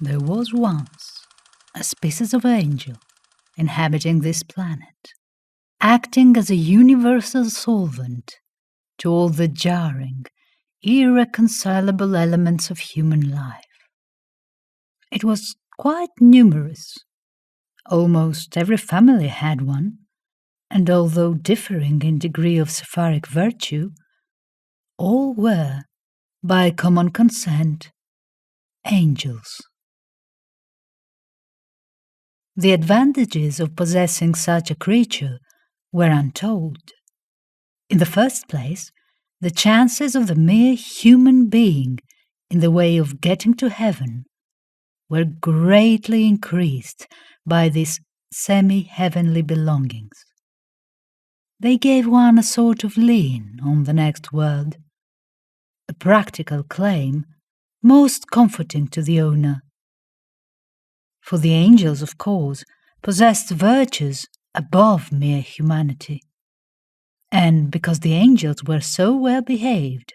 There was once a species of angel inhabiting this planet, acting as a universal solvent to all the jarring, irreconcilable elements of human life. It was quite numerous. Almost every family had one, and although differing in degree of Sephiroth virtue, all were, by common consent, angels. The advantages of possessing such a creature were untold. In the first place, the chances of the mere human being in the way of getting to heaven were greatly increased by these semi-heavenly belongings. They gave one a sort of lien on the next world, a practical claim most comforting to the owner. For the angels, of course, possessed virtues above mere humanity. And because the angels were so well behaved,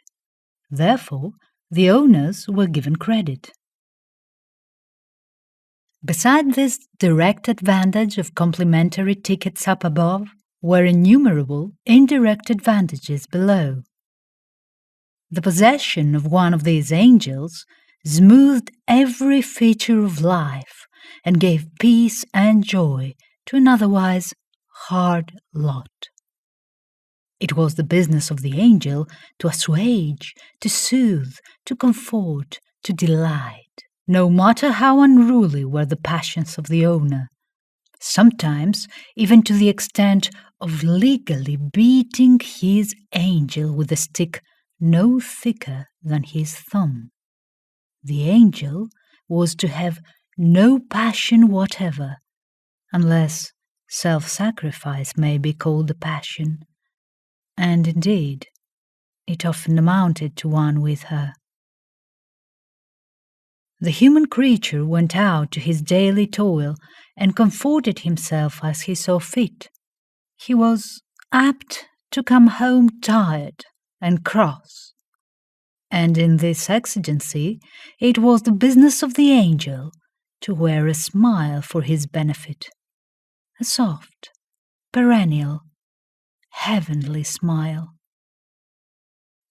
therefore the owners were given credit. Beside this direct advantage of complimentary tickets up above, were innumerable indirect advantages below. The possession of one of these angels smoothed every feature of life and gave peace and joy to an otherwise hard lot. It was the business of the angel to assuage, to soothe, to comfort, to delight, no matter how unruly were the passions of the owner, sometimes even to the extent of legally beating his angel with a stick no thicker than his thumb. The angel was to have no passion whatever, unless self-sacrifice may be called a passion, and indeed it often amounted to one with her. The human creature went out to his daily toil and comforted himself as he saw fit. He was apt to come home tired and cross, and in this exigency it was the business of the angel to wear a smile for his benefit, a soft, perennial, heavenly smile.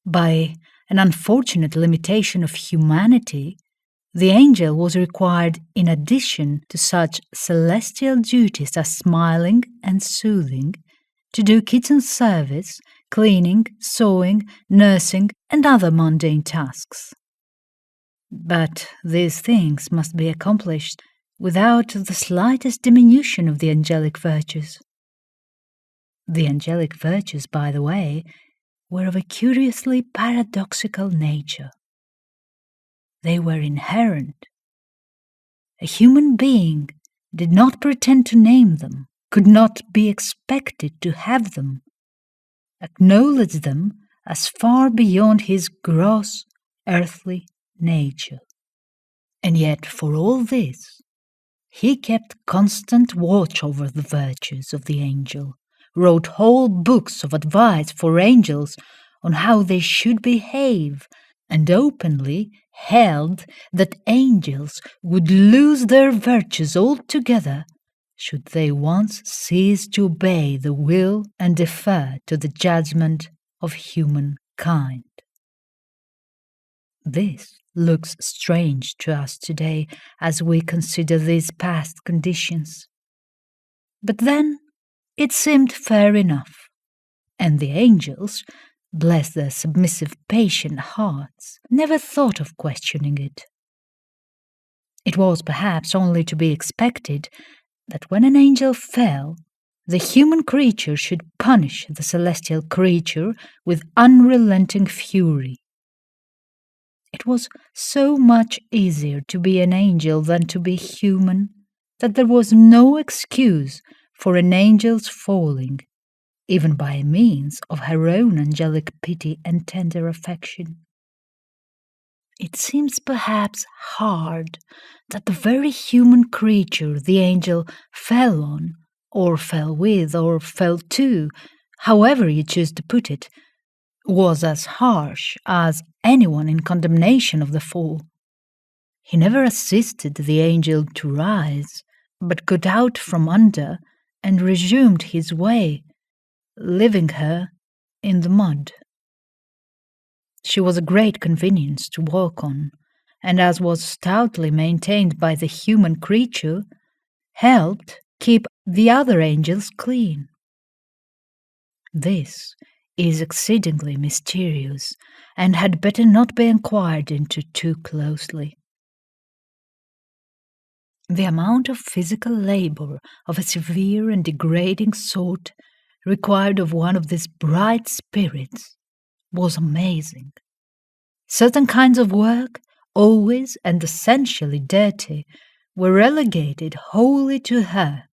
By an unfortunate limitation of humanity, the angel was required, in addition to such celestial duties as smiling and soothing, to do kitchen service, cleaning, sewing, nursing, and other mundane tasks. But these things must be accomplished without the slightest diminution of the angelic virtues. The angelic virtues, by the way, were of a curiously paradoxical nature. They were inherent. A human being did not pretend to name them, could not be expected to have them, acknowledge them as far beyond his gross earthly nature. And yet, for all this, he kept constant watch over the virtues of the angel, wrote whole books of advice for angels on how they should behave, and openly held that angels would lose their virtues altogether should they once cease to obey the will and defer to the judgment of humankind. This looks strange to us today as we consider these past conditions. But then it seemed fair enough, and the angels, bless their submissive, patient hearts, never thought of questioning it. It was perhaps only to be expected that when an angel fell, the human creature should punish the celestial creature with unrelenting fury. It was so much easier to be an angel than to be human, that there was no excuse for an angel's falling, even by means of her own angelic pity and tender affection. It seems perhaps hard that the very human creature the angel fell on, or fell with, or fell to, however you choose to put it, was as harsh as anyone in condemnation of the fall. He never assisted the angel to rise, but got out from under and resumed his way, leaving her in the mud. She was a great convenience to walk on, and as was stoutly maintained by the human creature, helped keep the other angels clean. This is exceedingly mysterious, and had better not be inquired into too closely. The amount of physical labor of a severe and degrading sort required of one of these bright spirits was amazing. Certain kinds of work, always and essentially dirty, were relegated wholly to her.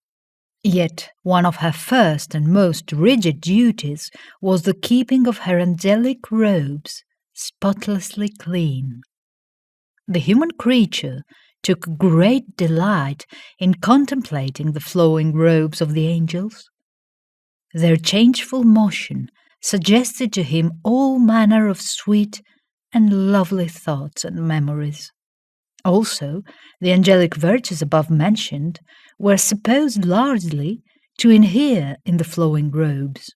Yet one of her first and most rigid duties was the keeping of her angelic robes spotlessly clean. The human creature took great delight in contemplating the flowing robes of the angels. Their changeful motion suggested to him all manner of sweet and lovely thoughts and memories. Also, the angelic virtues above mentioned were supposed largely to inhere in the flowing robes.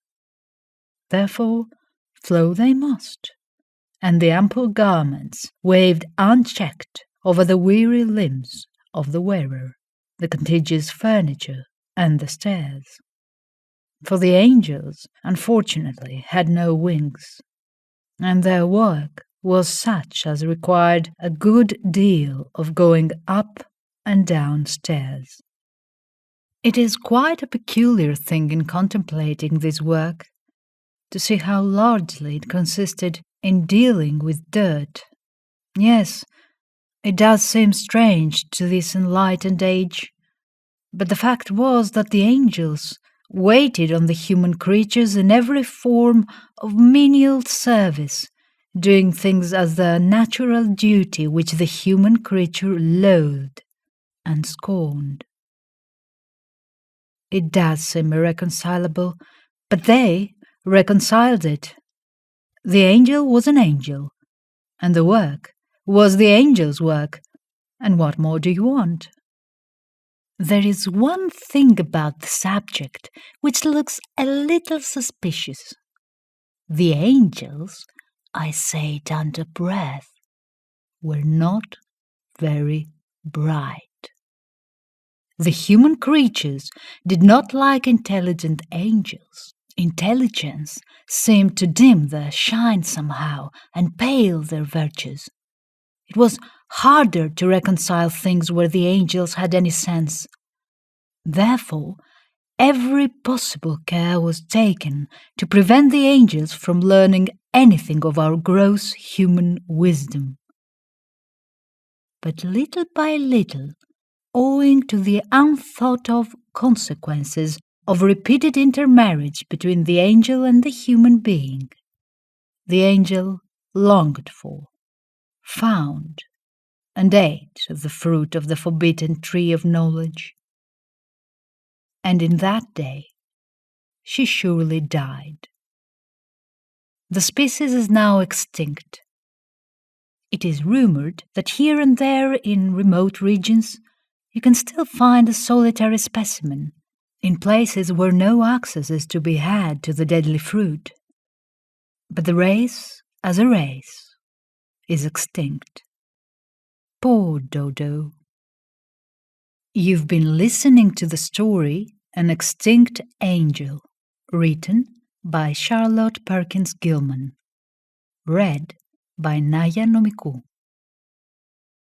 Therefore, flow they must, and the ample garments waved unchecked over the weary limbs of the wearer, the contiguous furniture, and the stairs. For the angels, unfortunately, had no wings, and their work was such as required a good deal of going up and down stairs. It is quite a peculiar thing in contemplating this work to see how largely it consisted in dealing with dirt. Yes, it does seem strange to this enlightened age, but the fact was that the angels waited on the human creatures in every form of menial service, doing things as the natural duty which the human creature loathed and scorned. It does seem irreconcilable, but they reconciled it. The angel was an angel, and the work was the angel's work, and what more do you want? There is one thing about the subject which looks a little suspicious. The angels, I say it under breath, were not very bright. The human creatures did not like intelligent angels. Intelligence seemed to dim their shine somehow and pale their virtues. It was harder to reconcile things where the angels had any sense. Therefore, every possible care was taken to prevent the angels from learning anything of our gross human wisdom. But little by little, owing to the unthought-of consequences of repeated intermarriage between the angel and the human being, the angel longed for, found, and ate of the fruit of the forbidden tree of knowledge. And in that day she surely died. The species is now extinct. It is rumored that here and there in remote regions you can still find a solitary specimen, in places where no access is to be had to the deadly fruit. But the race, as a race, is extinct. Poor Dodo. You've been listening to the story An Extinct Angel, written by Charlotte Perkins Gilman, read by Naya Nomikou.